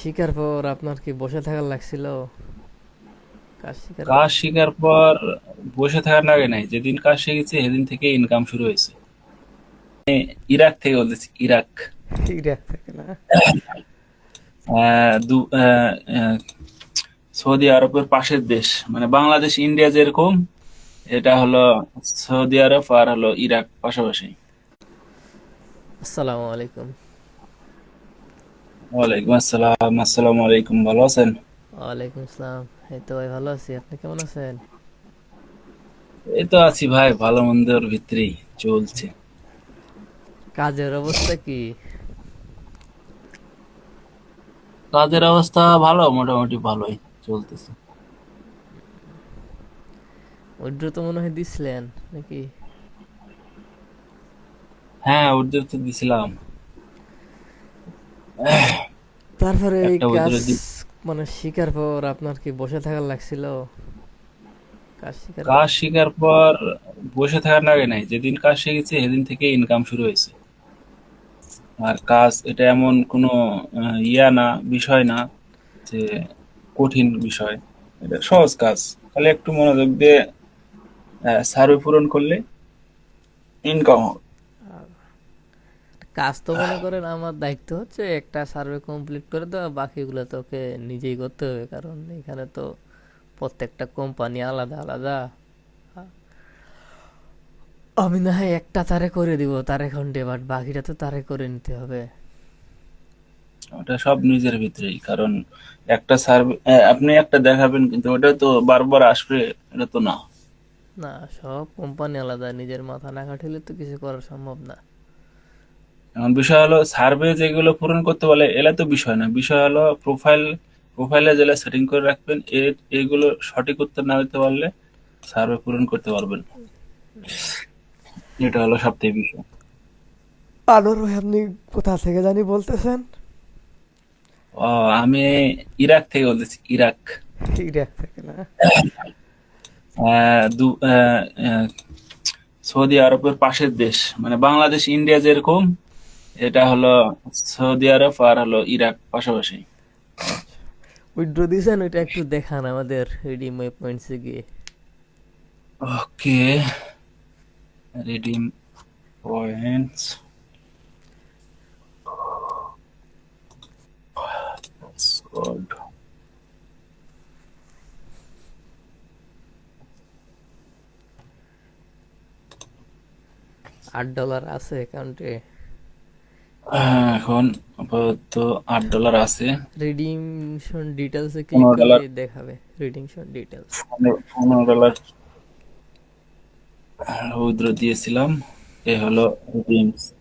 শিকার পর আপনার কি বসে থাকার লাগছিল? কাজ শিকার কাজ শিখার পর বসে থাকার লাগে নাই, যেদিন কাজ শিখেছি সেদিন থেকে ইনকাম শুরু হয়েছে। ইরাক থেকে বলতেছি, ইরাক। ইরাক থেকে না? আহ, দু- আহ, আহ, সৌদি আরবের পাশের দেশ, মানে বাংলাদেশ ইন্ডিয়া যেরকম, এটা হলো সৌদি আরব আর হলো ইরাক পাশাপাশি। আসসালামু আলাইকুম। ওয়ালাইকুম আসসালাম। আসসালামু আলাইকুম, ভালো আছেন? ওয়ালাইকুম আসসালাম। এই তো ভাই ভালো আছি, আপনি কেমন আছেন? এই তো আছি ভাই, ভালো মন্দের ভিতরেই চলছে। কাজের অবস্থা কি? কাজের অবস্থা ভালো, মোটামুটি ভালোই চলতেছে। উইড্রো তো মনে হয় দিছিলেন নাকি? হ্যাঁ, ওদের তো দিছিলাম। তারপরে এই একটা কাজ ওদের মানে শিকার পর আপনার কি বসে থাকার লাগছিল? কাজ শিকার পর কাজ শিখার পর বসে থাকার লাগে নাই, যেদিন কাজ শিখেছি সেদিন থেকে ইনকাম শুরু হয়েছে। আর কাজ এটা এমন কোনো ইয়া না, বিষয় না যে কঠিন বিষয়। এটা সহজ কাজ, খালি একটু মনোযোগ দিয়ে সার্ভে পূরণ করলে ইনকাম হবে। কাজ তো মনে করেন আমার দায়িত্ব হচ্ছে একটা সার্ভে কমপ্লিট করে দেওয়া, বাকিগুলো তো ওকে নিজেই করতে হবে, কারণ এখানে তো প্রত্যেকটা কোম্পানি আলাদা আলাদা। আমি না হয় একটা তারে করে দিব তারে খন্ডে, বাট বাকিটা তো তারে করে নিতে হবে। ওটা সব নিজের ভিতরেই, কারণ একটা সার্ভে আপনি একটা দেখাবেন, কিন্তু ওটা তো বারবার আসবে, এটা তো না। না, সব কোম্পানি আলাদা, নিজের মাথা না খাটিলে তো কিছু করা সম্ভব না। এখন বিষয় হলো সার্ভে যেগুলো পূরণ করতে বলে এলা তো বিষয় না, বিষয় হলো প্রোফাইলে যেগুলো সেটিং করে রাখবেন, এগুলো সঠিক উত্তর না দিতে পারলে সার্ভে পূরণ করতে পারবেন না। এটা হলো সবথেকে বিষয়। আনোয়ার ভাই, আপনি কোথা থেকে জানি বলতেছেন? ও, আমি ইরাক থেকে বলতেছি, ইরাক। ইরাক থেকে না? আহ, দু- আহ, আহ, সৌদি আরবের পাশের দেশ, মানে বাংলাদেশ ইন্ডিয়া যেরকম, এটা হলো সৌদি আরব আর হলো ইরাক পাশাপাশি। আচ্ছা, উইথড্র দিয়েছেন, ওইটা একটু দেখান আমাদের রিডিম পয়েন্টসে গিয়ে। ওকে, রিডিম পয়েন্টস। $8 আছে অ্যাকাউন্টে। এখন আপাতত $8 আছে। রিডিমশন ডিটেলসে ক্লিক 15 ডলার, করলেই দেখাবে রিডিমশন ডিটেলস। $15 উইথড্র দিয়েছিলাম। এ হলো রিডিমস।